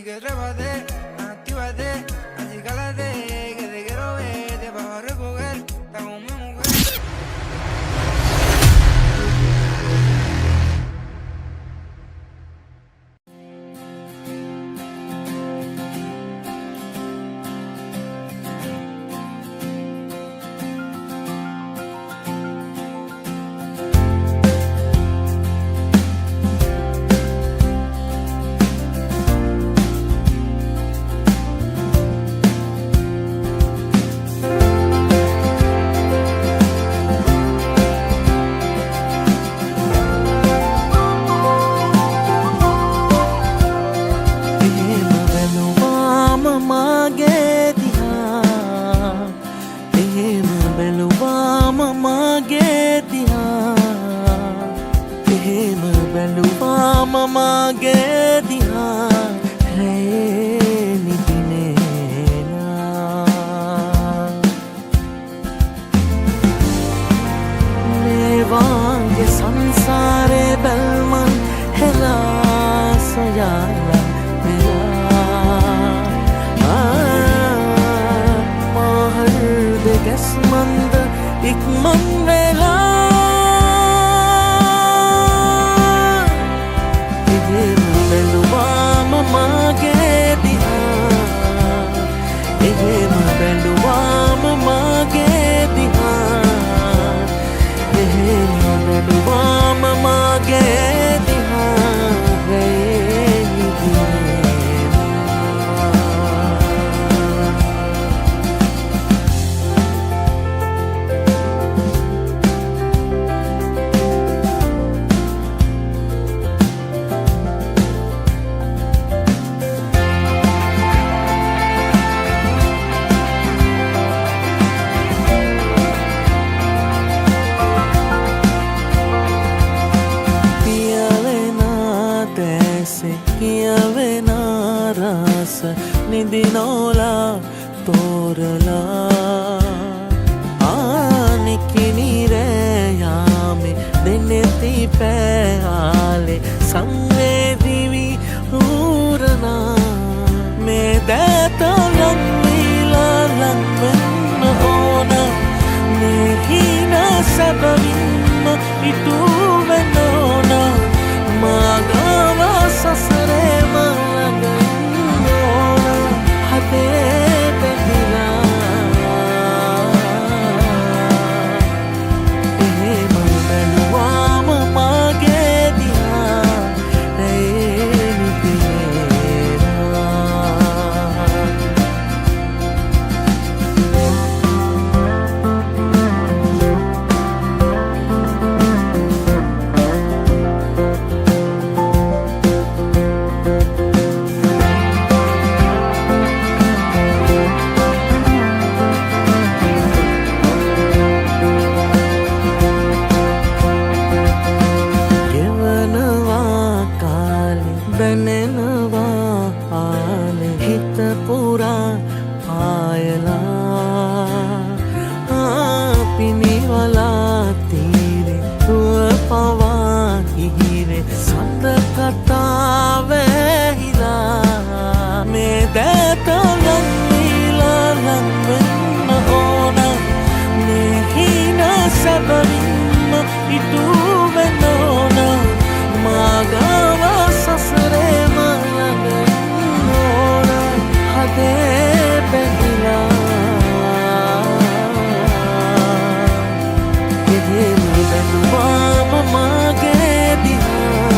que trépate, actívate, así cálate, que te quiero ver, te vas a recoger, está con mi mujer. මමගේ දිහා රේ නිදිනේනා මේ වාගේ සංසාරේ බැල්මන් හෙලා සොයලා මහල් දෙගස් මන්ද ඉක්මන් වෙලා නිදිනෝලා තෝරලා ආනිකිනිරයාමේ දෙනෙති පෑආලේ සංවේදිවි රූරනා මේ දෑතලන් වීලා ලංවෙන්න ඕන මේ හින සැබවින්ම ඉටුවෙන්න ඕන මාගාව සසරේම දැනෙනවා ආලේ හිත පුරා පායලා පිනිවලා තීරේ රුව පවා හිහිරේ සඳ කතා වැහිලා මේ දෑතලන් වීලා ලංවෙන්න ඕන මේ හින සැබවින්ම ඉටුවෙන්න ඕන මාගාව සසරේම ළඟින් ඕන හදේ පැහිලා එහෙම බැලුවාම මගේ දිහා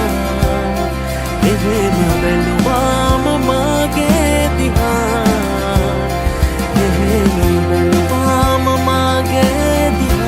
එහෙම බැලුවාම මගේ දිහා එහෙම බැලුවාම මගේ දිහා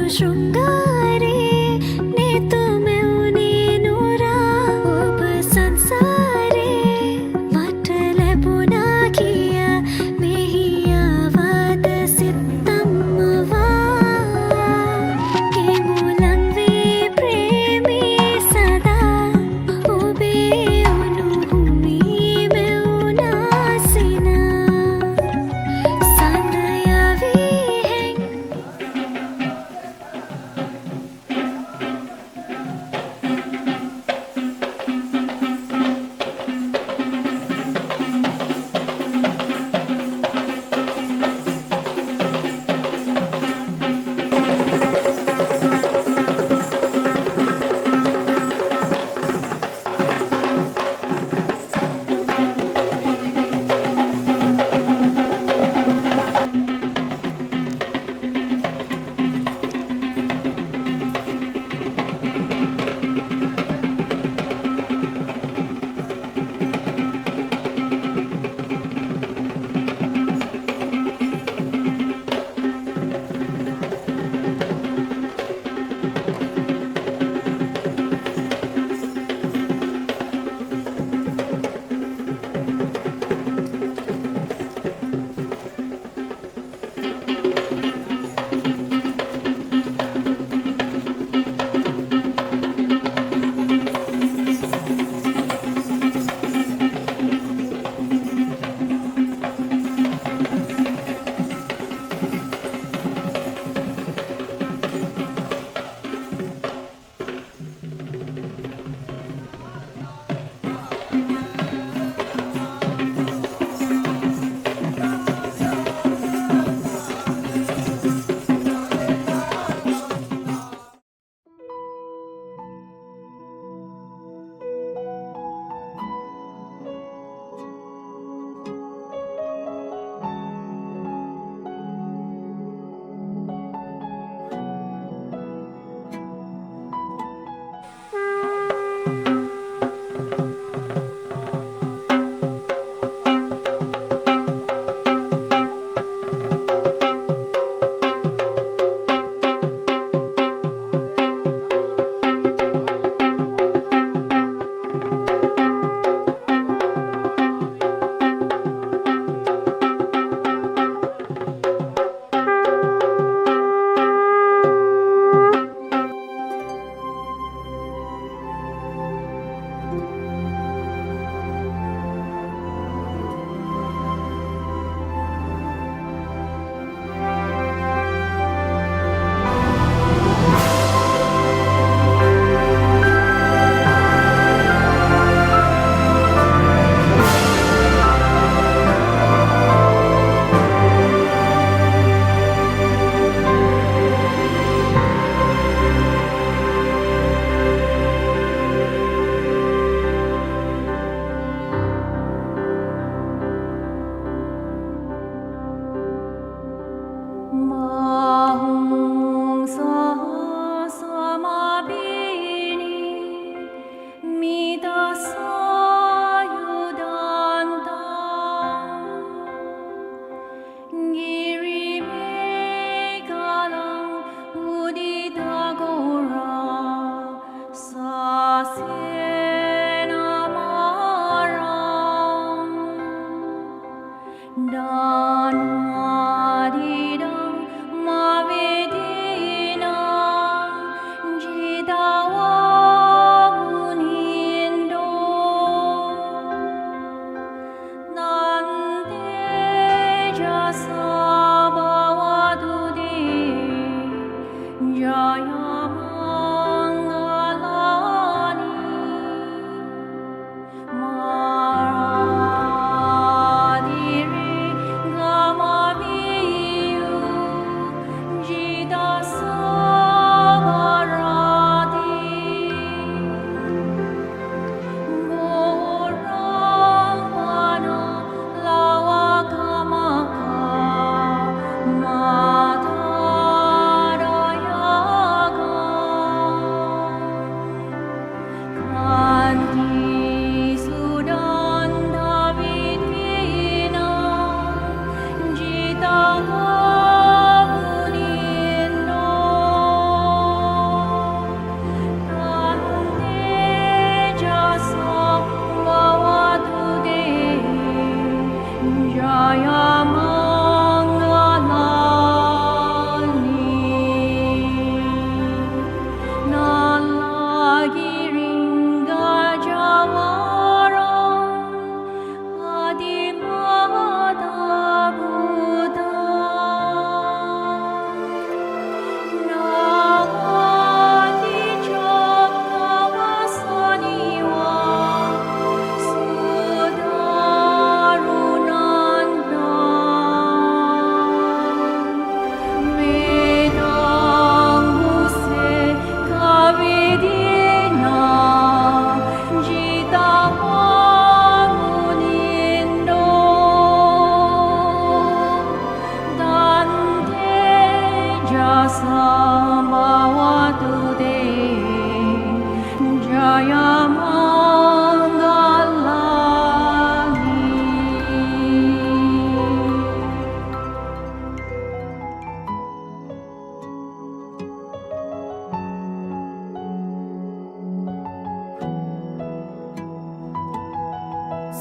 शृंगारे ने तुम्हें उन्हें नूरा उप संसारे मट लबुना किया मेहिया वाद सितम्वा के मूलंग वे प्रेमी सदा उबे उनुहुमी में उनासिना संदया वी है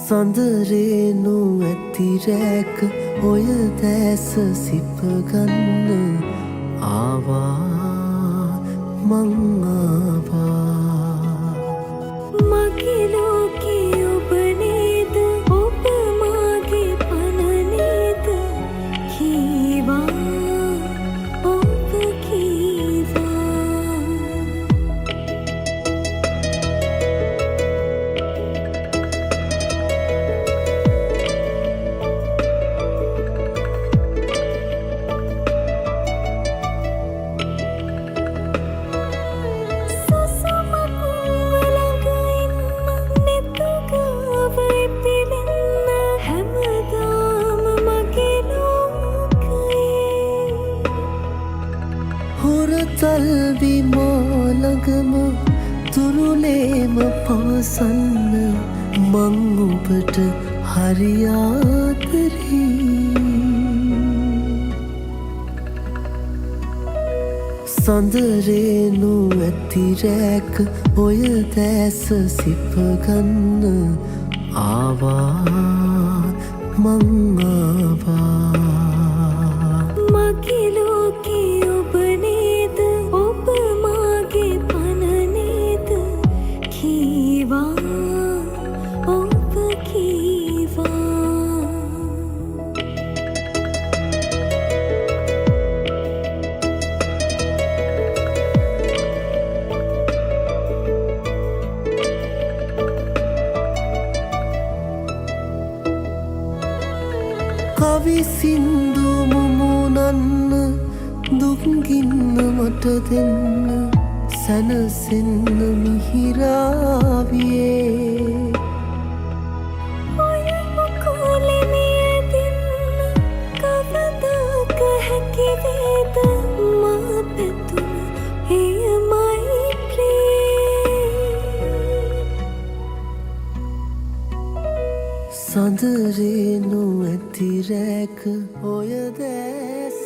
සඳරේනු ඇතිරැක ඔය දැස සිපගන්න ආවා මං ආවා මගේ ලෝකේ ඔබ නේද ඔබ මාගේ පන නේද කීවා ඔබ කීවා තල්වි මෝලගම තුරුලේම පවසන්න මං ඔබට හරියාතරී සඳරේනු ඇතිරැක ඔය දැස සිපගන්න ආවා මං ආවා මගේ ලෝකේ ඔබ නේද ඔබ මාගේ පන නේද කීවා ඔබ කීවා කවි සින්දු මුමුණන්න දුක්ගින්න මට දෙන්න සැනසෙන්න මිහිරාවියේ ඔය මුකුලෙමිය දෙන්න කවදාක හැකිවේද මා පැතුම එයමයි සඳරේනු ඇතිරැක ඔය දැස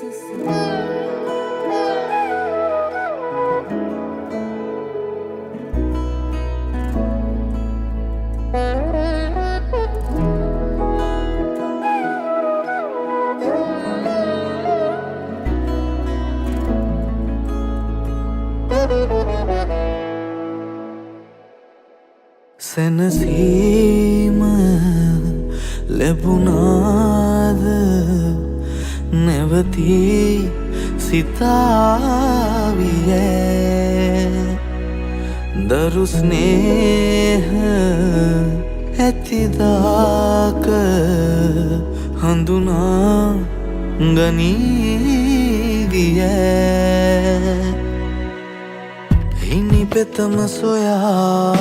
සැනසීම ලැබුණාද නැවතී සිතාවිය දරු ස්නේහ ඇතිදාක හඳුනා ගනීවිය හිනි පෙතම සොයා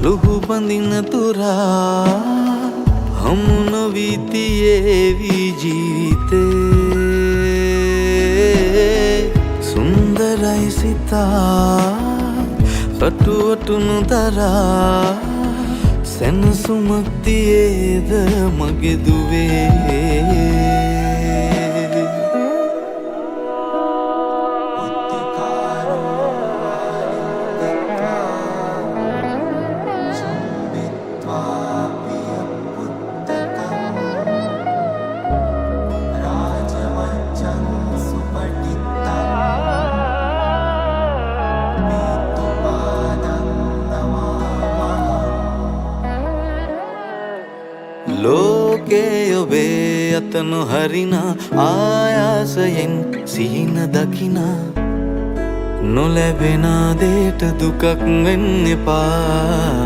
ලුහු බඳින තුරා හමු නොවීතියේවි ජීවිතේ සුන්දරයි සිතා කටුවටුණු දරා සැනසුමක් තියේද මගේ දුවේ ලෝකේ ඔබේ අත නොහරිනා ආයාසයෙන් සිහින දකිනා නොලැබෙන දේට දුකක් වෙන්න එපා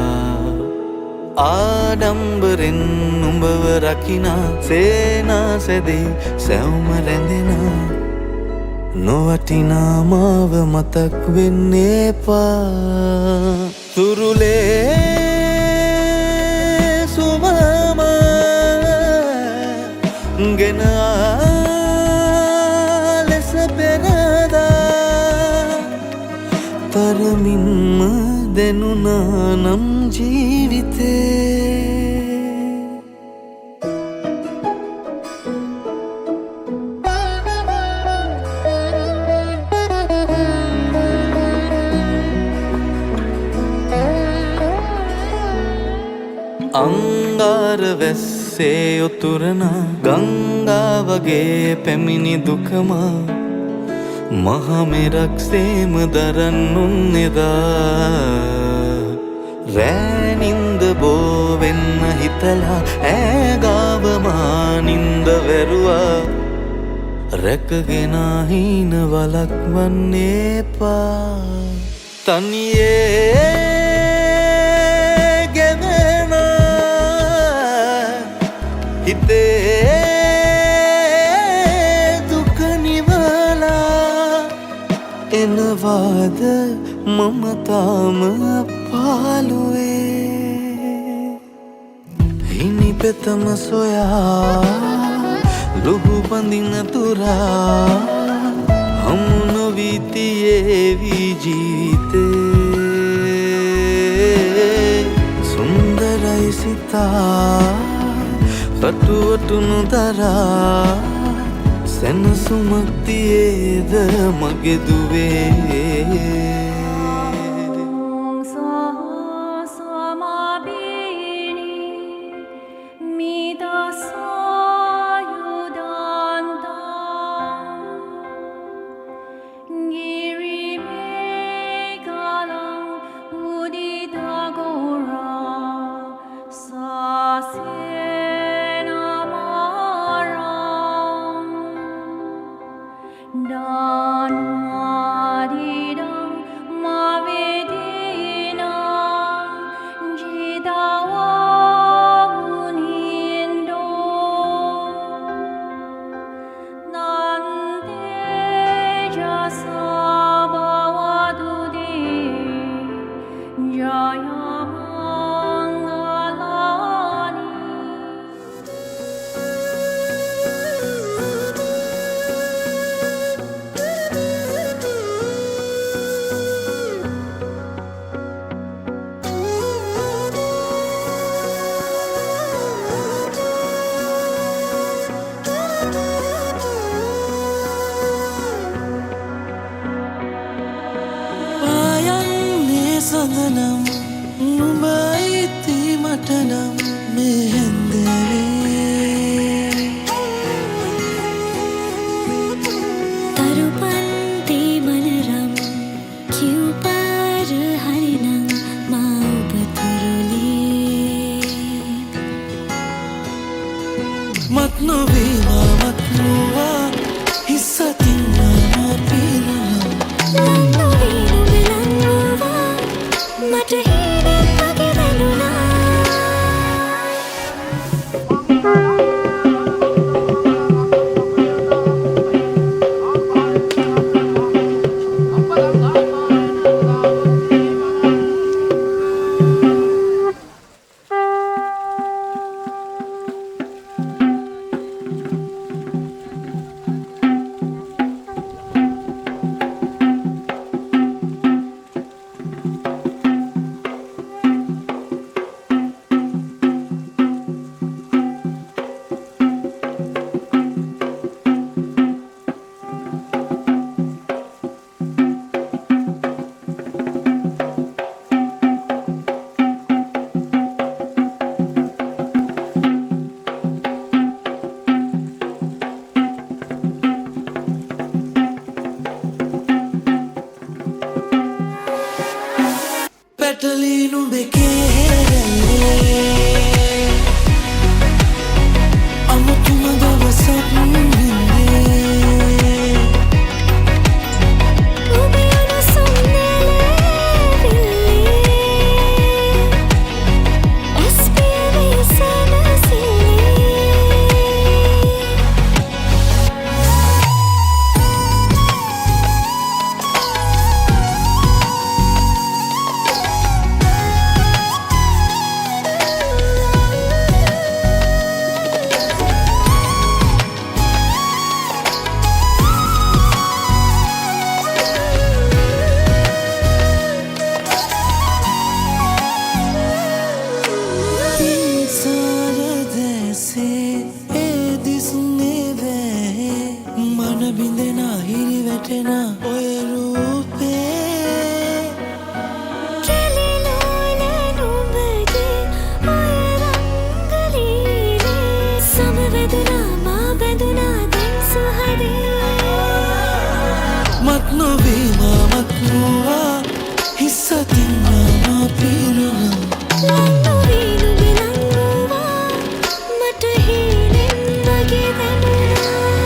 ආඩම්බරෙන් නුඹව රකිනා සේනාසැදේ සැවුම රැඳෙනා නොවටිනා මාව මතක් වෙන්න එපා තුරුලේ ගෙන ලෙස පෙරදා තරමින්ම දෙනුනා නම් ජීවිතේ අං අංගාර වැස්සේ උතුරන ගංගාවගේ පැමිණි දුකම මහමෙරක්සේම දරන්නුන් එදා රෑනින්ද බෝවෙන්න හිතලා ඇගාවමානින්ද වැරුවා රැකගෙන හීන වලක් වන්නේ පා තනියේ ගෙවෙන හිතේ දුක නිවලා එනවාද මම තාම පාළුවේ හිනි පෙතම සොයා ලුහු බඳින තුරා හමු නොවීතියේවි ජීවිතේ සුන්දරයි සිතා රටුවටුණු දරා සැනසුමක් තියේද මගේ දුවේ සඳනම් නුඹයිති මටනම් මේ හැන්දවේ තරුපන්ති මනරම් කිව්පාර හරිනම් මා ඔබතුරුලේ මත් නොවේවා මත් නොවා හිස්සතින් මා පිනනම් මට හීනෙන් මගේ වැනුණා නොවීමමක් වූවා හිස්සතින් මම පිරුණා ලං නොවී නුඹ ලං වූවා මට හීනෙන් වගේ දැනුණා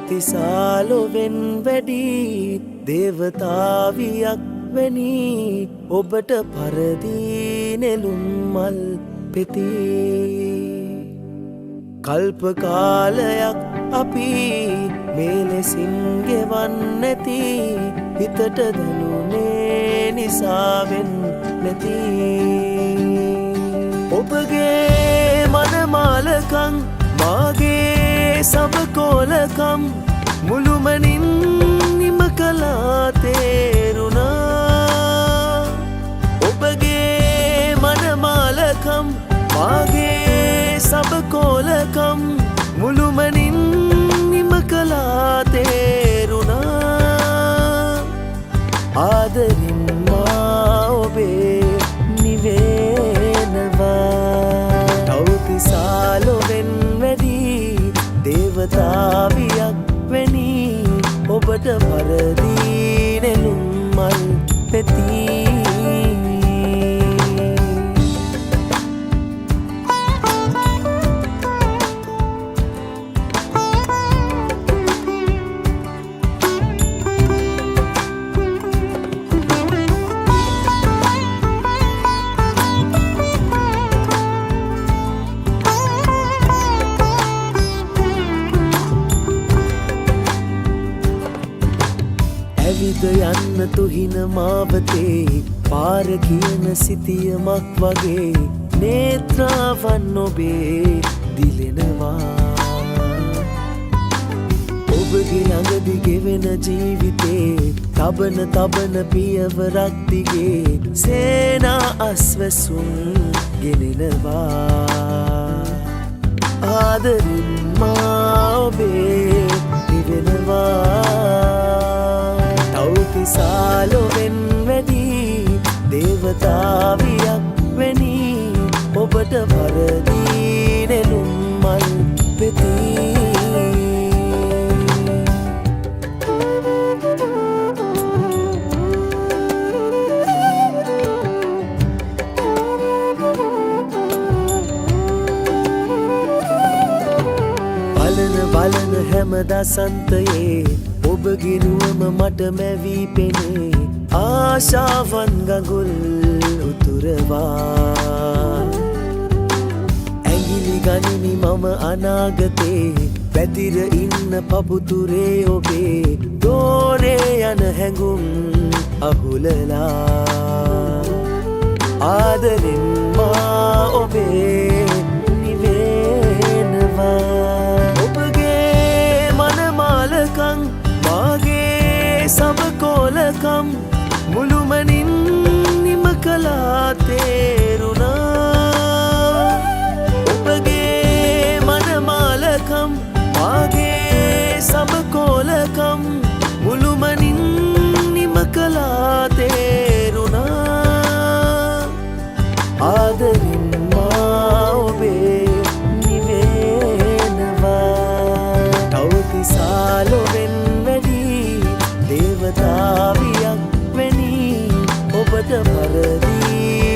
තව්තිසාලොවෙන් වැඩි දේවතාවියක් වැනි ඔබට පරදී නෙළුම් මල් පෙති කල්ප කාලයක් අපි මේ ලෙසින් ගෙවන්නැති හිතට දැනුනේ නිසාවෙන් නැති ඔබගේ මනමාලකම් මාගේ සබකෝලකම් මුළුමනින් නිම කලා තේරුණා ඔබගේ මනමාලකම් මාගේ සබකෝලකම් මුළුමනින් නිම කලා තේරුණා ආදරින් මා ඔබේ නිවෙනවා තව්තිසාලොවෙන් වැඩි දේවතාවියක් වැනි ඔබට පරදී නෙළුම් මල් පෙති ඇවිද යන්න තුහින මාවතේ පාර කියන සිතියමක් වගේ නේත්‍රාවන් ඔබේ දිලෙනවා ඔබගේ ළඟදි ගෙවෙන ජීවිතේ තබන පියවරක් දිගේ සේනා අස්වැසුම් ගෙනෙනවා ආදරින් මා ඔබේ නිවෙනවා තව්තිසාලොවෙන් වැඩි දේවතාවියක් වැනි ඔබට පරදී නෙළුම් මල් පෙති බලන හැම දසන්තයේ ඔබගේ නුවම මට මැවී පෙනේ ආශාවන් ගඟුල් උතුරවා ඇඟිලි ගනිමි මම අනාගතේ පැතිර ඉන්න පපුතුරේ ඔබේ දෝරේ යන හැඟුම් අහුලලා ආදරෙන් මා ඔබේ නිවෙනවා මනමාලකම් මාගේ සබකෝලකම් මුළුමනින් නිම කලා තේරුණා ඔබගේ මනමාලකම් මාගේ සබකෝලකම් මුළුමනින් නිම කලා තේරුණා ආදරින් මා ඔබේ තව්තිසාලොවෙන් වැඩි දේවතාවියක් වැනි ඔබට පරදී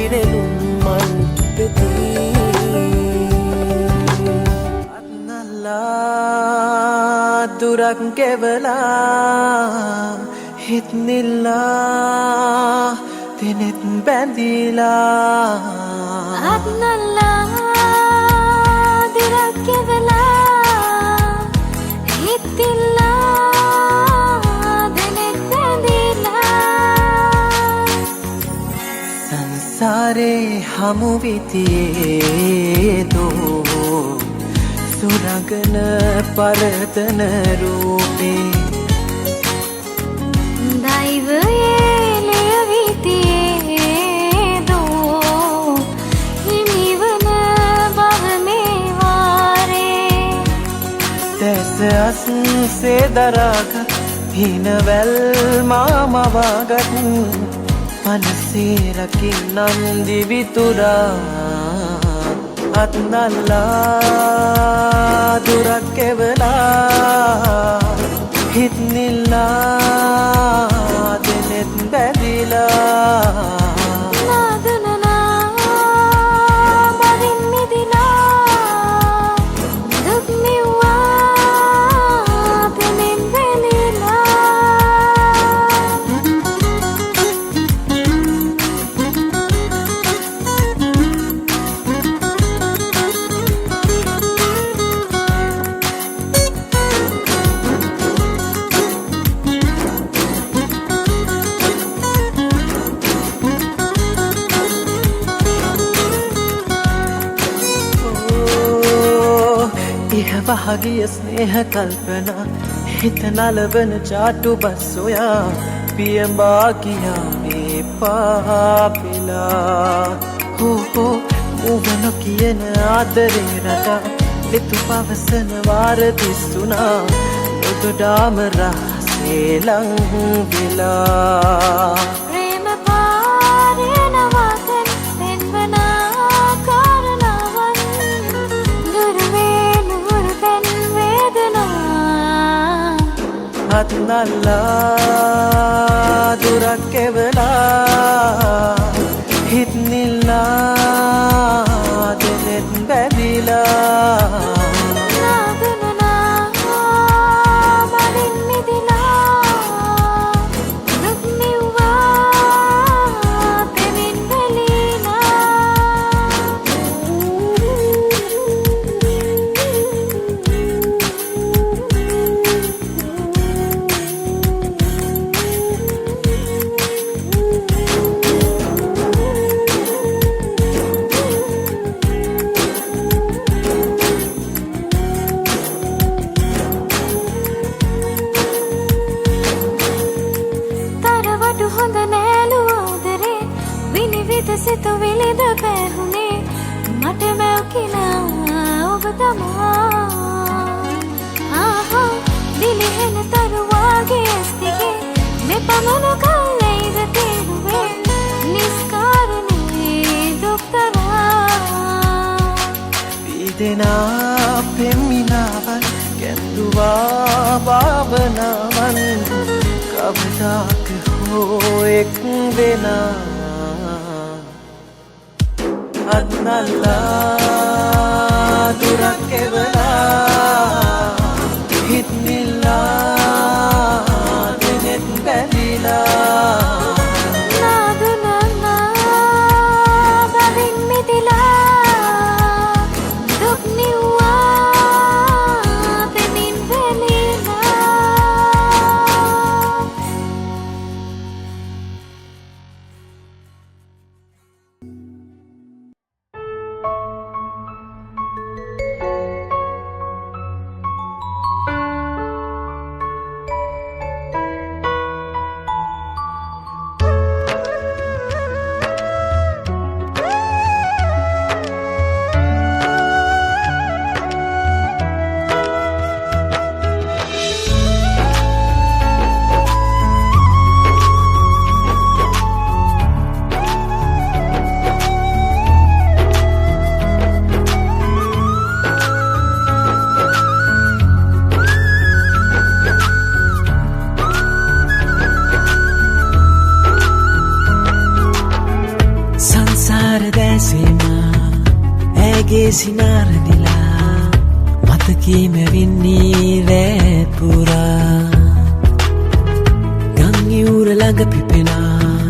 දුරක් ගෙවලා හිත් නිල්ලා දෙනෙත් බැඳිලා අත්නල්ලා දුරක් ගෙවලා හිත් නිල්ලා දෙනෙත් බැඳිලා සංසාරේ හමු විතියේ දෝ සුරගන පරතන රූපේ දෛවයේ ලියවිතියේ දෝ හිමිවන බව මේ වාරේ දැස අස්සේ දරාගත් හිනවැල් මාමවාගත් මනසේ රකින්නම් දිවිතුරා අත්නල්ලා දුරක් ගෙවලා හිත් නිල්ලා දෙනෙත් බැඳිලා නාදනනා බවින් මිදිලා දුක් නිවා පෙමින් වෙලිලා වහගිය ස්නේහ කල්පනා හිත නලවන චාටු බස්සොයා පියඹා කියාවේ පාපිලා හෝ මුවන කියන ආදරේ රටා දෙතු පවසන වාර දිස්සුනා නොදොඩාම රහසේ ලං වෙලා ප්‍රේම පාරයනවාතන් පෙන්වනා කාරණාවන් දුර්වේ නුහුරු පැන් වේදනා අත්නල්ලා දුරක් ගෙවලා හිත් නිල්ලා දෙනෙත් බැඳිලා නාදනනා බවින් මිදිලා දුක් නිවා පෙමින් තරවටු හොඳ නෑලු ආදරේ විනිවිද සිත විලිද පැහුනේ මට මැව් කිනා ඔබ තමා ආහා දිලිහෙන තරුවාගේ ඇස්තිගේ මෙපමණ කල්ලයිද තේරුවේ නිස්කාරණේ දුක්තරා පීදෙනා පෙම්මිනාවන් කැඳුවා භාවනාවන් කවදාක හෝ එක් වෙනා අත්නල්ලා දුරක් ගෙවලා හිත් නිල්ලා දෙනෙත් බැඳිලා නාදනනා බවින් මිදිලා දුක් නිවා පෙමින් වෙලිලා සංසාර දැසීම ඇගේ සිනාර දිලා මත මතකී මෙවින්නේ රෑ පුරා ගංයුර ළඟ පිපෙනා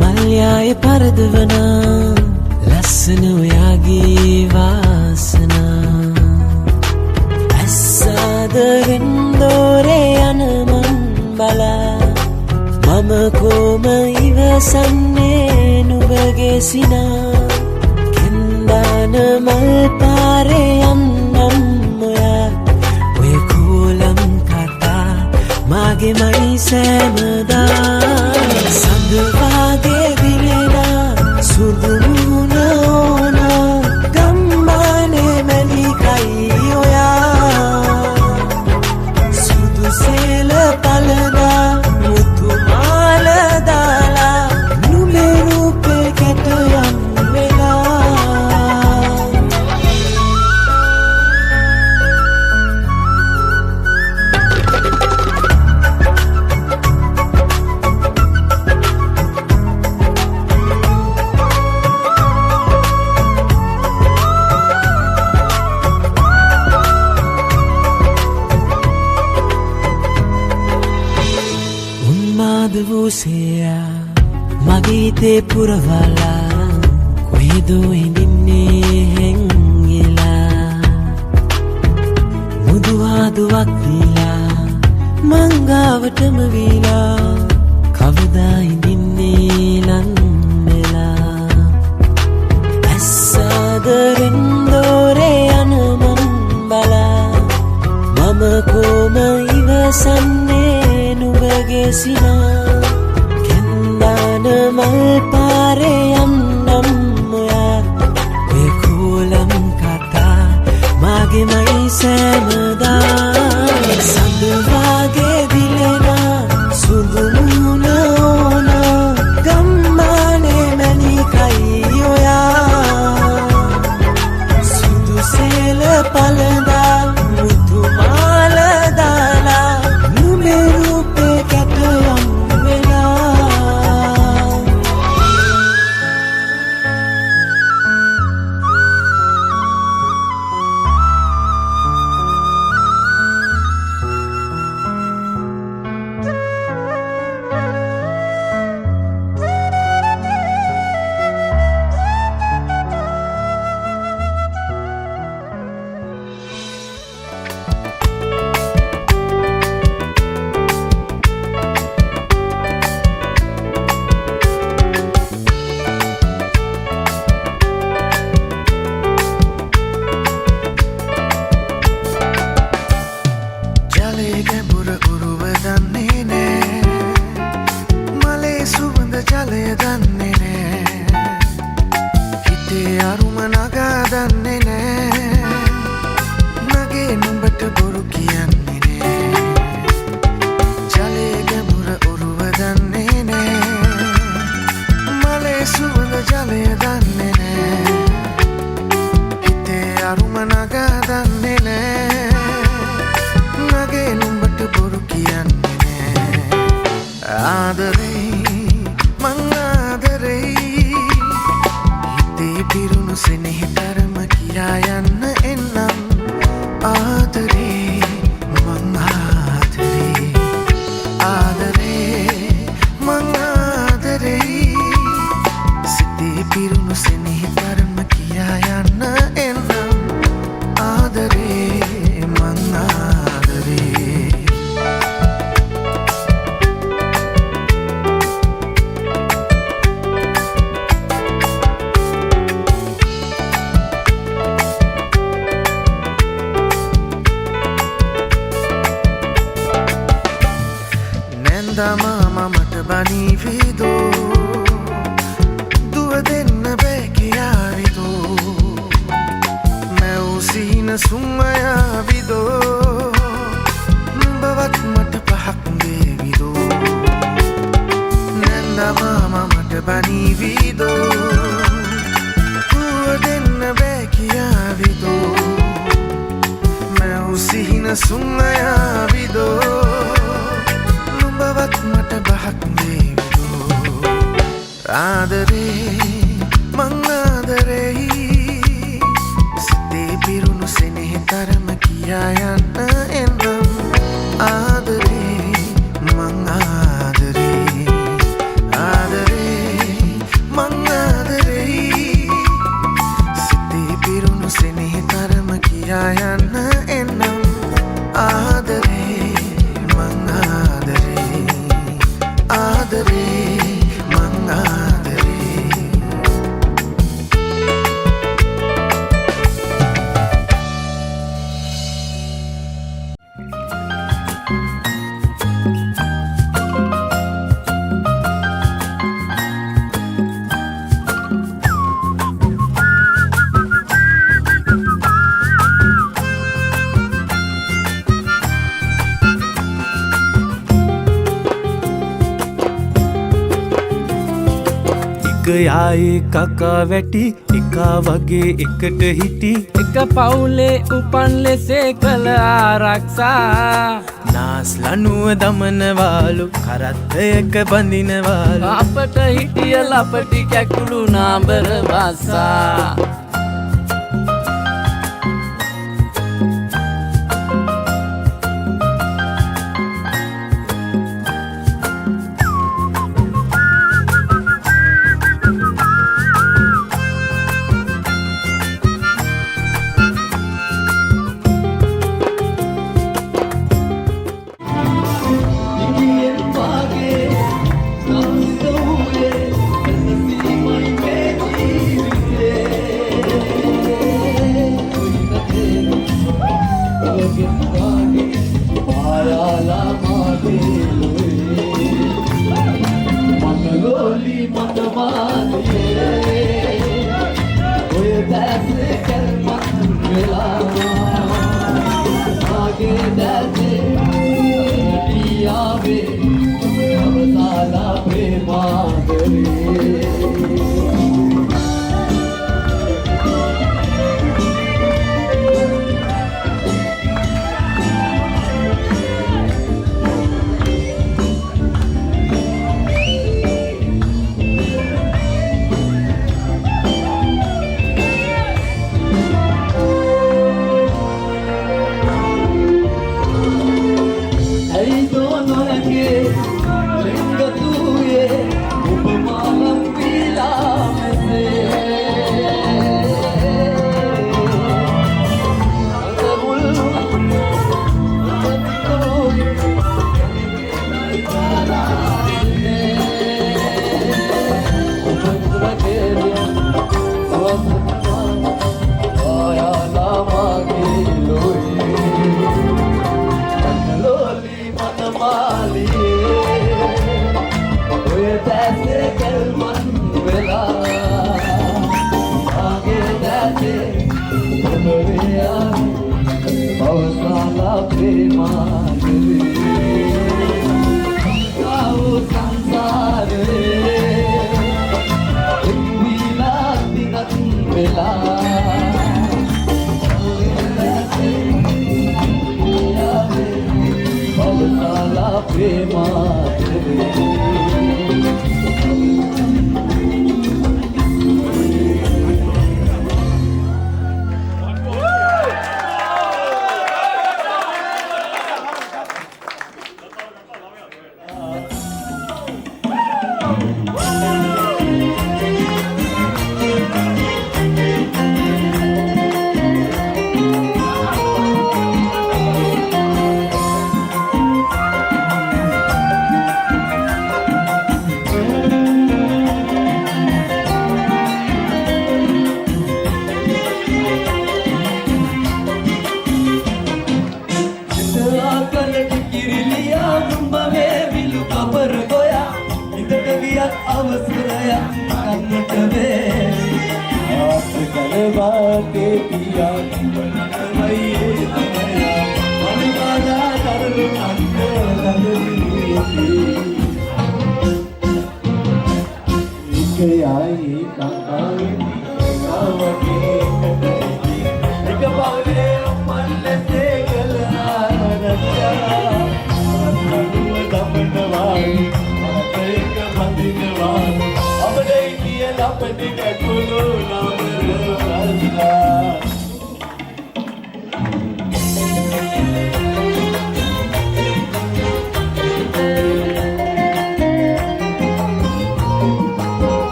මල්යාය පරදවනා ලස්සන ඔයාගේ වාසනා ඇස්සාදරෙන් දෝරේ යන මන් බලා මම කොම ඉවසන්නේ නුඹගේ සිනා කෙන්දාන මල් පාරේ යන්නම් ඔයා ඔය කෝලම් කතා මාගේ මයි සෑමදා සඳවාගේ දිලෙනා සුදු මුහුණ ඕනා ගම්මානේ මැණිකයි ඔයා සුදු සේල පලදා මුතු මාල දාලා නුඹේ රූපේ කැට යම් වෙලා මගීතේ පුරවලා කොහෙදෝ ඉඳින්නේ හැංගිලා මුදුවාදුවක් දීලා මංගාවටම වීලා කවදා ඉඳින්නේ ලන්නෙලා ඇස්සාදරෙන් දෝරේ යන මන් බලා මම කොම ඉවසන්නේ නුඹගේ සිනා මල් පාරේ යන්නම් ඔයා ඔය කෝලම් කතා මාගේ මයි සෑමදා සඳවාගේ දිලෙනා සුදු මුහුණ ඕනා ගම්මානේ මැණිකයි ඔයා සුදු සේල පලදා මුතු මාල දාලා නුඹේ රූපේ කැට යම් Mama මට බනීවිදෝ දුව දෙන්න බෑ කියාවිදෝ මැවුසින සුම්මයාවිදෝ නුඹවත් මට පහක් දේවිදෝ නැන්ද මාමා මට බනීවිදෝ දුව දෙන්න බෑ කියාවිදෝ මැවුසින සුම්මයාවිදෝ මට බහක් දේවිදෝ ආදරේ මං ආදරෙයි සිතේ පිරුණු සෙනෙහ තරම කියා යායේ කකා වැටි එකා වගේ එකට හිටි එක පවුලේ උපන් ලෙසේ කළ ආරක්ෂා නාස් ලනුව දමනවාලු කරත්තයක බඳිනවාලු අපට හිටිය ලපටි කැකුළු නාඹර බස්සා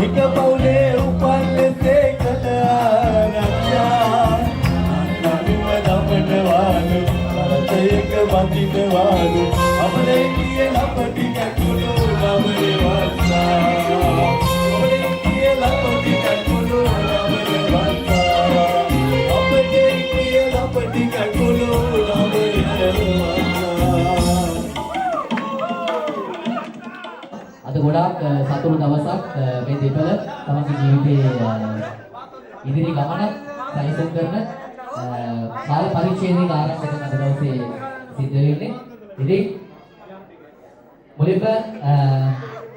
Ika paule upal se වටිනවාලු අපේ කියලා පටි කැකුළු නවරේ වස්සා අපේ කියලා පටි කැකුළු නවරේ වස්සා අපේ කියලා පටි කැකුළු නවරේ වස්සා අද ගොඩාක් සතුටු දවසක් මේ දෙපළ තමන්ගේ ජීවිතයේ ඉදිරි ගමන සැලසුම් කරන කාල පරිච්ඡේදයක ආරම්භ කරන අද දවසේ සිද්ධ වෙන්නේ. ඉතින් මුලින්ම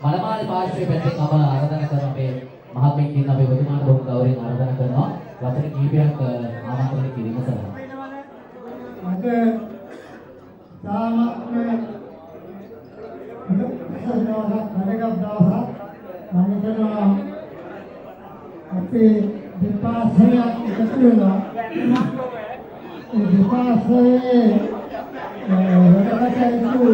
මනමාලි පාර්ශ්වයේ පැත්තෙන් මම ආරාධනා කරන අපේ මහත්මයෙක් ඉන්න අපේ ප්‍රතිමාන බොහොම ගෞරවයෙන් ආරාධනා කරනවා වචන කිහිපයක් ආමන්ත්‍රණය කිරීම සඳහා. අද සාමත්ම අපේ විපාසනයක් එකතු වෙනවා. ඒ විපාසයේ වැඩකටයුතු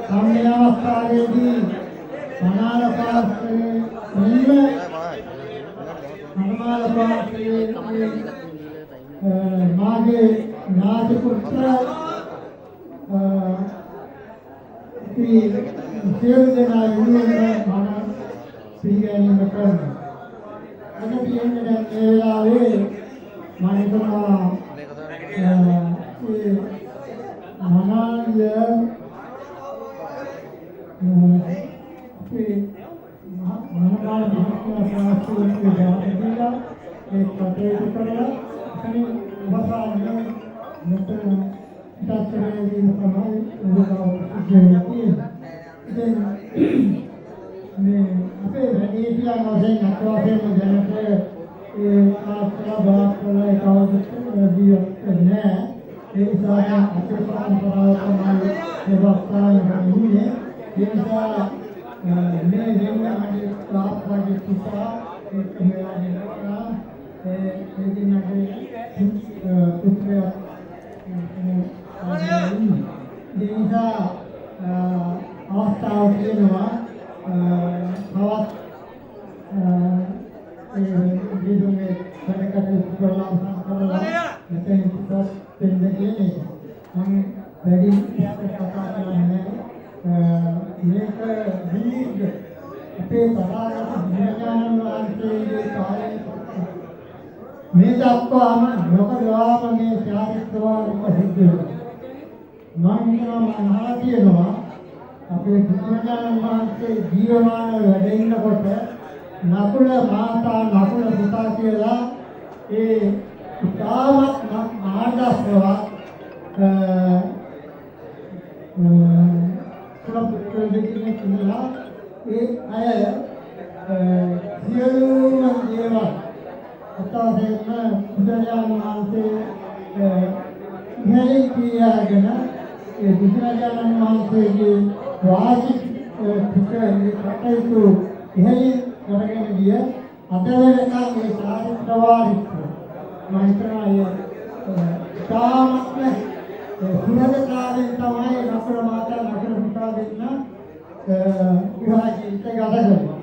සම්මේලනකාරයේදී මනාල පාස්සේ මාගේ නාති පුත්‍ර සියලු දෙනා යුනියන් මම පිළිගැනීම කරනවා. අද කියන්නේ දැන් මේ වෙලාවේ මම හිතනවා මනාලිය මනමාල මහත්මයා සාස්ත්‍රීය ඒ කටයුතු කරලා කලින් වසාන්නේ මෙතන ඉතාලි තමයි උදව් මේ අපේ වැඩිහිටියන් වශයෙන් අත්වාසයෙන් දැනට ඒ ආස්ථා බාස්වල කවදාවත් නෑ. ඒ නිසා අපේ පරම්පරාව තමයි දෙවස්තාන ගන්නේ. ඒ නිසා මේ දෙන්නගේ තාප්පගේ පුතා ඒක මෙයාගේ ඒ දිනගේ පුත්‍රයා නිසා අවස්ථාව තියෙනවා තවත් ඒ විදුමේ වැඩකට කරලා මෙතන පුතත් දෙන්න කියන්නේ මම වැඩි කතා කරන්නේ මේක දීර්ඝ අපේ පරාරක විඥාන වහන්සේගේ කාලේ මේ දක්වාම ලෝකදාම මේ චාරිත්‍රාත්මක සිද්ධ වෙනවා. මම හිතනවා තියෙනවා අපේ විඥාන වහන්සේ ජීවමාන වැඩ ඉන්නකොට නකුල මාතා නකුල පුතා කියලා ඒ ඉතාමත් ආදර්ශවත් ප්‍රොපෙක්ටර් කියලා ඒ අය සියලුම දේවල් අතවදෙන්න බුදුරජාණන් වහන්සේ ඉහළින් කියාගෙන ඒ බුදුරජාණන් වහන්සේගේ වාචික කටයුතු ඉහළින් කරගෙන ගිය අද වෙනකන් මේ චාරිත්‍ර වාරිත්‍ර මම හිතනවා තාමත් සුරදකාරයෙන් තමයි නකුල මාතා නකුල පුතා දෙන්න විවාහ ජීවිතය ගත කරන්නේ.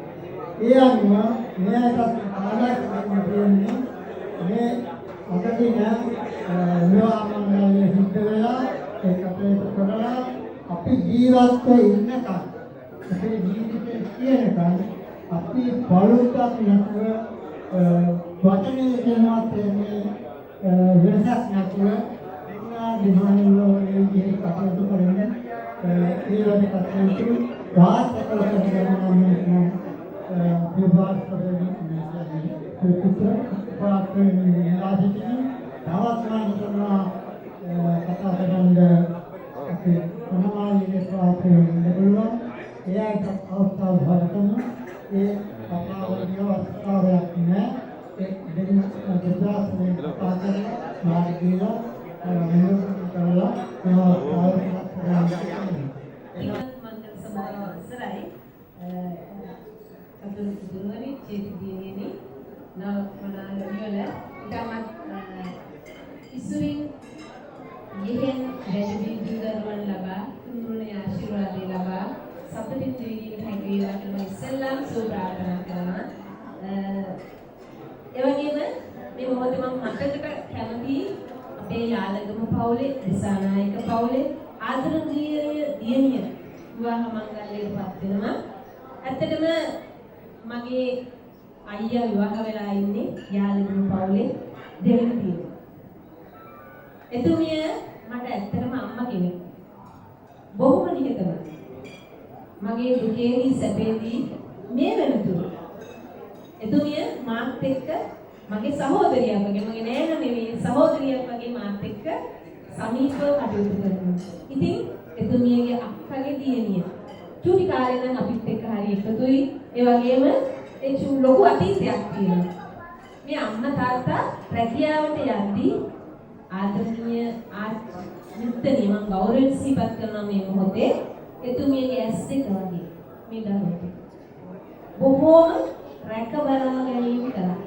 ඒ අනුව මේකට ආදර්ශ වෙන්නේ මේ අදදින විවාහ මංගල්‍ය සිද්ධ වෙලා ඒකට කරලා අපි ජීවත්ව ඉන්නකම් අපේ ජීවිතේ කියනකම් අපි බලුත්ක් නැතුව වචනේ කියනවා තේන්නේ වෙනසක් නැතුව දිනවල ඒ කටයුතු කරන්නේ ඒ වගේ කටයුතු වාස්තව කරගෙන විවාහ කරගෙන පුත්‍ර පාත්‍රයේ ආදිතින් තවස්මාන කරනවා කතා කරන අපේ සමාජයේ පාත්‍රයේ ඉඳලා එයාට අවස්ථාව හදන්න ඒ කතාවලිය අවස්ථාවක් නෑ ඒ දෙන්න දෙදාස්නේ කතා කරලා මාර්ගීලා කරලා මංගල සභාව අවසරයි කතුරු දුරවනි චේතිදීනි නවමනාලවල ඊටමත් ඉසුරින් යෙහෙන් වැඩි දුරවන් ලබා තුන්වන ආශිර්වාද ලබා සතුටින් ජීවිතයට හැකියාව කරන ඉස්සෙල්ලාම සුව ප්‍රාර්ථනා කරනවා. ඒ වගේම මේ මොහොතේ මම මතක් පවුලේ දිසානායක පවුලේ ආදරණීය දියණිය විවාහ මංගල්‍යයට පත් වෙනවා. ඇත්තටම මගේ අයියා විවාහ වෙලා ඉන්නේ යාළුවෝ පවුලේ දෙවෙනි දියණිය. එතුමිය මට ඇත්තටම අම්මා කෙනෙක්. බොහොම නිහතමානී. මගේ දුකේදී සැපේදී මේ වෙනතුරු එතුමිය මාත් එක්ක මගේ සහෝදරියක් වගේ මගේ නෑන නෙවෙයි සහෝදරියක් වගේ මාත් එක්ක සමීපව කටයුතු කරනවා. ඉතින් එතුමියගේ අක්කගේ දියණිය චූටි කාලේ නම් අපිත් එක්ක හරි එකතුයි. ඒ වගේම ඒ ලොකු අතීතයක් තියෙනවා. මේ අම්මා තාත්තා රැකියාවට යද්දී ආදරණීය මිත්‍රණිය මම ගෞරවයෙන් සිහිපත් කරනවා මේ මොහොතේ එතුමියගේ ඇස් දෙක වගේ මේ දරුවට බොහෝම රැක බලා ගැනීම කරා.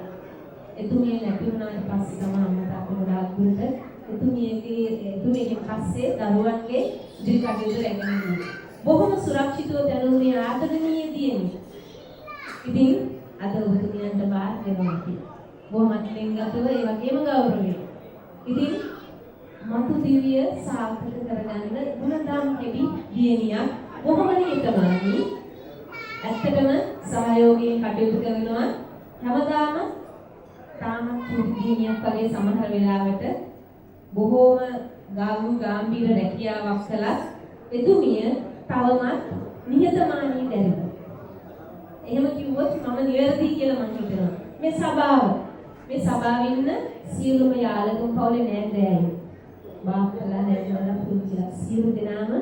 එතුමිය නැති වුණාට පස්සේ තමයි අම්මා තාත්තා ගොඩාක් දුරට එතුමියගේ පස්සේ දරුවන්ගේ ඉදිරි කටයුතු රැගෙන ගියා. බොහොම සුරක්ෂිතව දැනුනේ ආදරණීය දියණිය. ඉතින් අද ඔබතුමියන්ට බාර දෙනවා කියලා. බොහොමත් ලෙන්ගතුව ඒ වගේම ගෞරවයෙන්. ඉතින් මතු දිවිය සාර්ථක කරගන්න ගුණධම් ලැබි දියණියක් බොහොම නිහතමානී. ඇත්තටම සහයෝගයෙන් කටයුතු කරනවා. හැමදාම තාමත් චූටි දියණියක් වගේ සමහර වෙලාවට බොහෝම ගාම්භීර රැකියාවක් කළත් එතුමිය තවමත් නිහතමානී දැරිලා. එහෙම කිව්වොත් මම නිවැරදි කියලා මම හිතනවා. මේ සභාවේ ඉන්න සියලුම යාළුවෝ පවුලේ නෑදෑයෝ බාප්පලා නැන්දලා පුංචිලා සියලු දෙනාම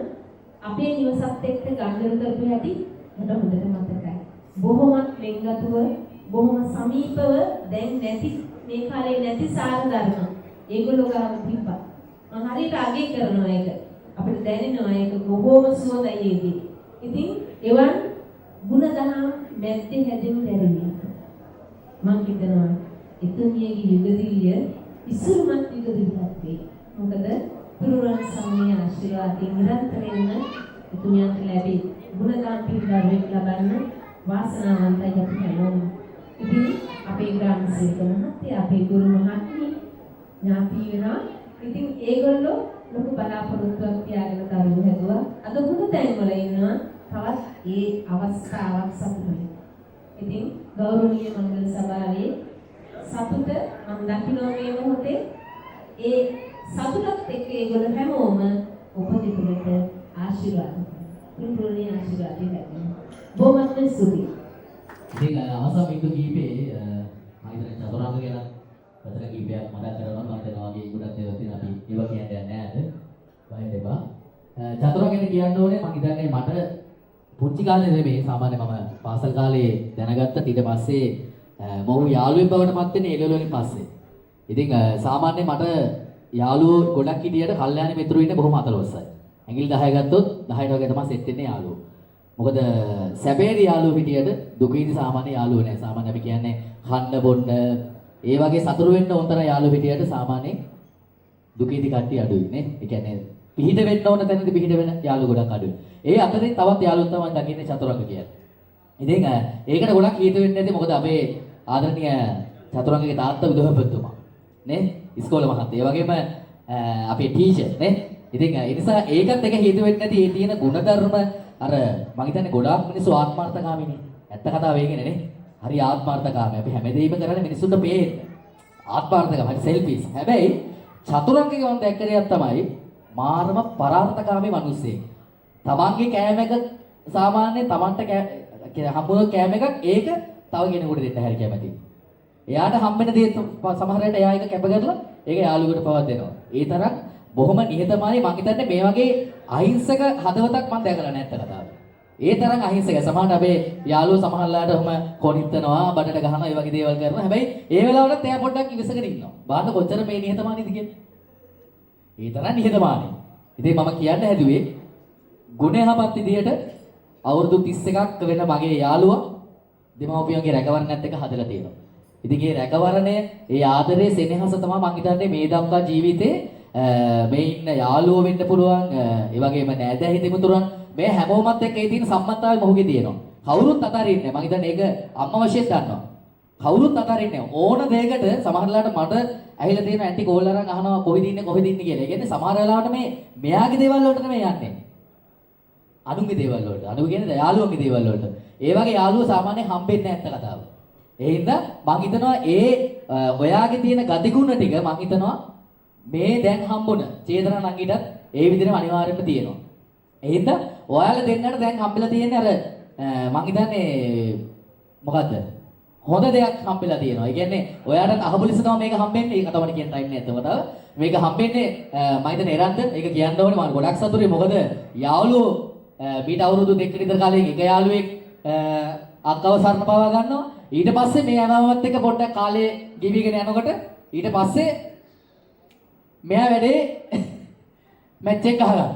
අපේ නිවසත් එක්ක ගනුදෙනු කරපු හැටි මට හොඳට මතකයි. බොහොමත් ලෙන්ගතුව බොහොම සමීපව දැන් නැති මේ කාලේ නැති සාර ධර්ම ඒගොල්ලෝ ගාව තිබ්බා. මම හරියට අගය කරනවා ඒක. අපිට දැනෙනවා ඒක බොහොම සුවඳයි ඒකේ. ඉතින් එවන් ගුණධම් මැද්දේ හැදෙමු දැරිණි. මම හිතනවා එතුමියගේ යුගදිරිය ඉස්සුරුමත් යුගදිරියක් වේ. මොකද පුරුරන් සමයේ ආශිර්වාදයෙන් නිරන්තරයෙන්ම එතුමියන්ට ලැබී ගුණධම් පිළිබඳව ලබන්න වාසනාවන්තයි අපි හැමෝම. ඉතින් අපේ ග්‍රාම සේවක මහත්තයා අපේ ගුරු මහත්මිය ඥාති වෙනවා. ඉතින් ඒගොල්ලෝ ලොකු බලාපොරොත්තුවක් තියාගෙන දරුවෝ හැදුවා. අද හුදු තැන්වල ඉන්නවා තවත් ඒ අවස්ථාවක් සතුටුයි. ඉතින් ගෞරවනීය මංගල සභාවේ සතුට මම දකිනවා මේ මොහොතේ ඒ සතුටත් එක්ක ඒගොල්ලෝ හැමෝම උපදිතුලට ආශිර්වාද පුරුණේ ආශිර්වාද දෙන්න. බොහොමත්ම ස්තුතියි. ඉතින් අවසන් බින්දු කීපේ මම හිතන්නේ චතුරාංග ගැන වචන කීපයක් මතක් කරනවා. මම හිතනවා වගේ ගොඩක් දේවල් තියෙන අපි ඒවා කියන්නේ නැහැ. බය වෙපා. චතුරාංග ගැන කියන්න ඕනේ මම හිතන්නේ මට පුංචි කාලේ නෙමෙයි සාමාන්‍ය මම පාසල් කාලේ දැනගත්ත ඊට පස්සේ මම යාළුවෙක් බවට පත් වෙන්නේ එළවලු වලින් පස්සේ. ඉතින් සාමාන්‍ය මට යාළුවෝ ගොඩක් හිටියට කල්යාණි මිතුරු ඉන්නේ බොහොම අතලොස්සයි. ඇඟිලි 10 ගත්තොත් 10ට වගේ තමයි සෙට් වෙන්නේ යාළුවෝ. මොකද සැබෑදී යාළුවෝ හිටියට දුකීදී සාමාන්‍ය යාළුවෝ නෑ. සාමාන්‍ය අපි කියන්නේ කන්න බොන්න ඒ වගේ සතුරු වෙන්න උන්තර යාළුවෝ හිටියට සාමාන්‍ය දුකීදී කට්ටිය අඩුයි නේ. ඒ කියන්නේ පිහිට වෙන්න ඕන තැනදී පිහිට වෙන යාළුවෝ ගොඩක් අඩුයි. ඒ අතරින් තවත් යාළුවෝ තමයි දකින්නේ චතුරංග කියන්නේ. ඉතින් ඒකට ගොඩක් හේතු වෙන්නේ නැති මොකද අපේ ආදරණීය චතුරංගගේ තාත්තා විදුහල්පතිතුමා නේ ඉස්කෝලේ මහත්තයා. ඒ වගේම අපේ ටීචර් නේ. ඉතින් ඒ නිසා ඒකත් එක හේතු වෙන්නේ නැති ඒ තියෙන ගුණධර්ම අර මම හිතන්නේ ගොඩාක් මිනිස්සු ආත්මార్థකාමීනේ. ඇත්ත කතාව ඒකනේ නේ. හරි ආත්මార్థකාමී. අපි හැමදේම කරන්නේ මිනිස්සුන්ට පේන්න. ආත්මార్థකාමී හරි සෙල්ෆිස්. හැබැයි චතුරංගගේ මම දැක්ක දෙයක් තමයි මාරම පරාර්ථකාමී මිනිස්සෙක්. තමන්ගේ කෑම එක සාමාන්‍ය තමන්ට හම්බුන කෑම එකක් ඒක තව කෙනෙකුට දෙන්න හැරි කැමති. එයාට හම්බෙන දේ සමහර වෙලාවට එයා එක කැප කරලා ඒක යාළුවෙකුට පවත් දෙනවා. ඒ තරම් බොහොම නිහතමානී මම හිතන්නේ මේ වගේ අහිංසක හදවතක් මම දැකලා නැත්ත කතාව. ඒ තරම් අහිංසකයි. සමහරට අපේ යාළුවෝ සමහරලාට ඔහම කොනිටනවා, බඩට ගහනවා, ඒ වගේ දේවල් කරනවා. හැබැයි ඒ වෙලාවටත් එයා පොඩ්ඩක් ඉවසගෙන ඉන්නවා. බලන්න කොච්චර මේ නිහතමානීද කියන්නේ. ඒ තරම් නිහතමානී. ඉතින් මම කියන්න හැදුවේ ගුණයහපත් විදියට අවුරුදු 31ක් වෙන මගේ යාළුවා දෙමව්පියන්ගේ රැකවරණයත් එක්ක හදලා තියෙනවා. ඉතින් මේ රැකවරණය, ඒ ආදරේ, සෙනෙහස තමයි මම හිතන්නේ මේ දක්වා ජීවිතේ මේ ඉන්න යාළුවෝ වෙන්න පුළුවන්, ඒ වගේම නෑදෑ හිතමුතුරන් මේ හැමෝමත් එක්ක ඒ තියෙන සම්බන්ධතාවය මොහුගේ තියෙනවා. කවුරුත් අතාරින්නේ නැහැ. මම හිතන්නේ ඒක අම්මා වශයෙන් දන්නවා. කවුරුත් අතාරින්නේ නැහැ. ඕන දෙයකට සමහරලාට මට ඇහිලා තියෙන ඇන්ටි කෝල් අරන් අහනවා කොහෙද ඉන්නේ කියලා. ඒ කියන්නේ සමහර වෙලාවට මෙයාගේ දේවල් වලට නෙමෙයි යන්නේ. අනුන්ගේ දේවල් වලට. අනුන් කියන්නේ යාළුවන්ගේ දේවල් වලට. ඒ වගේ යාළුවෝ සාමාන්‍යයෙන් හම්බෙන්නේ නැත්ත කතාව. ඒ හින්දා මම හිතනවා ඔයාගේ තියෙන ගතිගුණ ටික මම හිතනවා මේ දැන් හම්බුන චේතනා නංගිටත් ඒ විදිහටම අනිවාර්යයෙන්ම තියෙනවා. ඒ හින්දා ඔයාලා දෙන්නට දැන් හම්බෙලා තියෙන්නේ අර මම හිතන්නේ මොකද්ද? හොඳ දෙයක් හම්බෙලා තියෙනවා. ඒ කියන්නේ ඔයාලට අහබුලිස තමයි මේක හම්බෙන්නේ. ඒක තමයි කියන ටයිම් නෑ එතකොට. මේක හම්බෙන්නේ මම හිතන්නේ එරන්ද ඒක කියන්න ඕනේ මම ගොඩක් සතුටුයි. මොකද යාළුවෝ මීට අවුරුදු 2කට විතර කාලෙක එක යාළුවෙක් අක්කව සරණ පාවා ගන්නවා. ඊට පස්සේ මේ අමාමත් එක්ක පොඩ්ඩක් කාලේ ගෙවිගෙන යනකොට ඊට පස්සේ මෙයා වැඩේ මැච් එක ගහගන්නවා.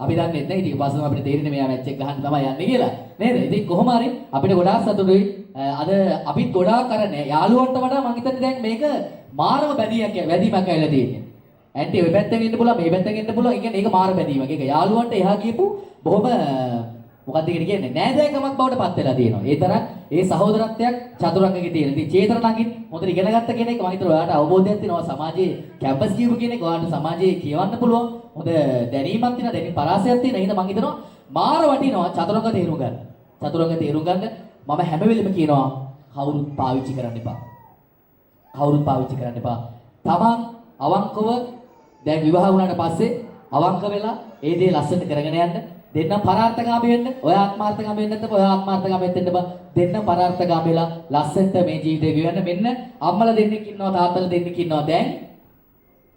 අපි දන්නේ නැහැ. ඊට පස්සෙම අපිට තේරෙන්නේ මෙයා මැච් එක ගහන්න තමයි යන්නේ කියලා. නේද? ඉතින් කොහොම හරි අපිට ගොඩාක් සතුටුයි. අද අපිත් ගොඩාක් කරන්නේ යාළුවන්ට වඩා මම හිතන්නේ දැන් මේක මාරම වැඩිමක් ඇවිල්ලා තියෙන්නේ. ඇන්ටි ඔය පැත්තෙන් ඉන්න පුළුවන් මේ පැත්තෙන් ඉන්න පුළුවන්. ඒ කියන්නේ ඒක මාර බැඳීමක්. ඒක යාළුවන්ට එහා ගියපු බොහොම මොකක්ද කියන්නේ නෑදෑකමක් බවට පත් වෙලා තියෙනවා. ඒ තරම් ඒ සහෝදරත්වයක් චතුරංගකේ තියෙන. ඉතින් චේතන ළඟින් හොඳට ඉගෙන ගත්ත කෙනෙක් මම හිතනවා ඔයාලට අවබෝධයක් තියෙනවා සමාජයේ කැම්පස් කියපු කෙනෙක් ඔයාලට සමාජයේ කියවන්න පුළුවන්. හොඳ දැනීමක් තියෙනවා. දැනීම් පරාසයක් තියෙනවා. එහෙනම් මම හිතනවා මාර වටිනවා චතුරංග තේරුම් ගන්න. චතුරංග තේරුම් ගන්න මම හැම වෙලෙම කියනවා කවුරුත් පාවිච්චි කරන්න එපා. කවුරුත් පාවිච්චි කරන්න එපා. තමන් අවංකව දැන් විවාහ වුණාට පස්සේ අවංක වෙලා ඒ දේ ලස්සනට කරගෙන යන්න. දෙන්න පරාර්ථකාමී වෙන්න. ඔය ආත්මාර්ථකාමී වෙන්න නැත්නම් ඔය ආත්මාර්ථකාමී වෙන්න බෑ. දෙන්න පරාර්ථකාමී වෙලා ලස්සනට මේ ජීවිතේ ගෙවන්න. මෙන්න අම්මලා දෙන්නෙක් ඉන්නවා තාත්තලා දෙන්නෙක් ඉන්නවා. දැන්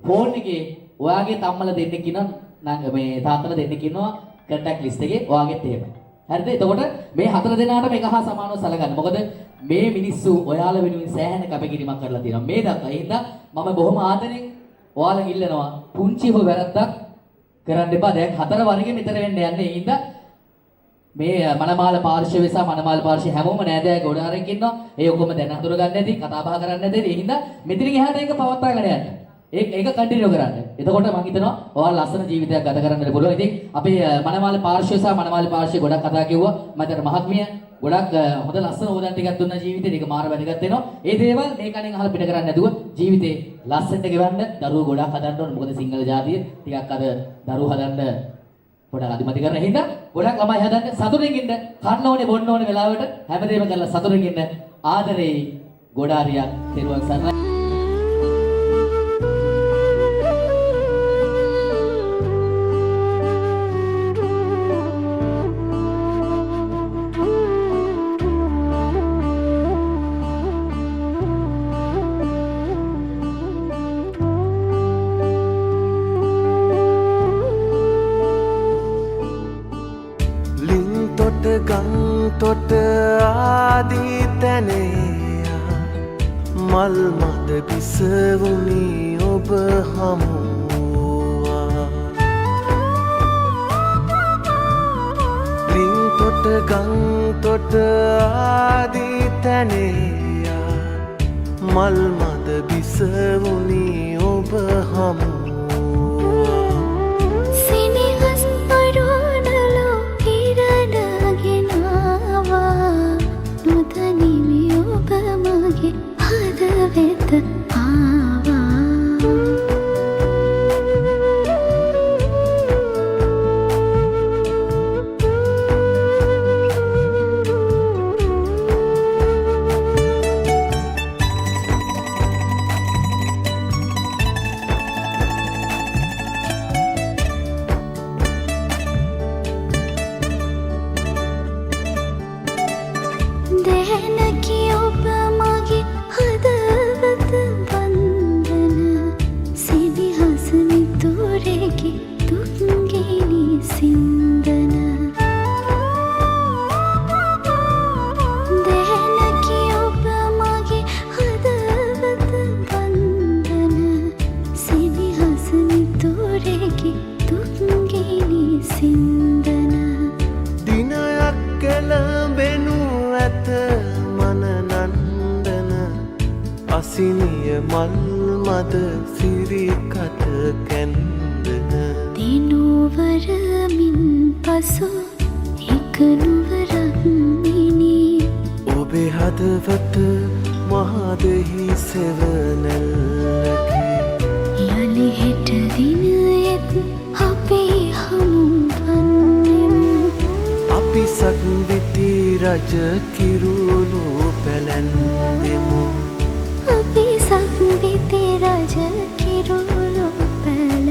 ෆෝන් එකේ ඔයාගේ තම්මලා දෙන්නෙක් ඉන්නවා මේ තාත්තලා දෙන්නෙක් ඉන්නවා කන්ටැක්ට් ලිස්ට් එකේ ඔයාගෙත් එහෙම. හරිද? එතකොට මේ හතර දෙනාටම එක හා සමානව සැලකන්න. මොකද මේ මිනිස්සු ඔයාලා වෙනුවෙන් සෑහෙන කැපකිරීමක් කරලා තියෙනවා. මේ දක්වා. ඒ හින්දා මම බොහොම ආදරෙන් ඔයාලා ඉල්ලනවා පුංචි හෝ වැරද්දක් කරන්න එපා. දැන් හතර වරිගෙ මෙතන වෙන්න යන්නේ. ඒ හින්දා මේ මනමාල පාර්ශවය සහ මනමාල පාර්ශවය හැමෝම නෑදෑ ගොඩාරෙක් ඉන්නවා. ඒ ඔක්කොම දැන හඳුර ගන්න නැති, කතා බහ කරන්න නැති. ඒ හින්දා මෙතනින් එහාට ඒක පවත්වාගෙන යන්න. ඒක කන්ටිනියු කරන්න. එතකොට මම හිතනවා ඔයාලා ලස්සන ජීවිතයක් ගත කරන්න පුළුවන්. ඉතින් අපේ මනමාල පාර්ශවය සහ මනමාල පාර්ශවය ගොඩක් කතා කිව්වා. මම මහත්මිය ගොඩක් හොඳ ලස්සන උදාහරණ ටිකක් දුන්නා ජීවිතේ. ඒක මාර වැදගත් වෙනවා. ඒ දේවල් මේ කණෙන් අහලා පිට කරන්නේ නැතුව ජීවිතේ ලස්සනට ගෙවන්න දරුවෝ ගොඩක් හදන්න ඕනේ. මොකද සිංහල ජාතිය ටිකක් අර දරුවෝ හදන්න ගොඩක් අදිමදි කරන හින්දා ගොඩක් ළමයි හදන්න සතුටින් ඉන්න, කන්න ඕනේ බොන්න ඕනේ වෙලාවට හැමදේම කරලා සතුටින් ඉන්න. ආදරේ ගොඩාරියක් තෙරුවන් සරණයි. තොට ආදී තැනේ මල් මද පිසවුනි ඔබ හමුවා. ලින් තොට ගං තොට ආදී තැනේ මල් මද පිසවුනි ඔබ හමුවා. වෙත ආවා. සිනිය මල් මද සිරිකත කැන්දන දිනුවරමින් පසු එක නුවරක් මිනි ඔබේ හදවත මහදෙහි සෙවනැල්ලකි යළි හෙට දිනයෙත් අපේ හමුවන්නෙමු අපි සක්විති රජ කිරුණු පැලැන්දෙමු අපි සක්විති රජ කිරුළු පැල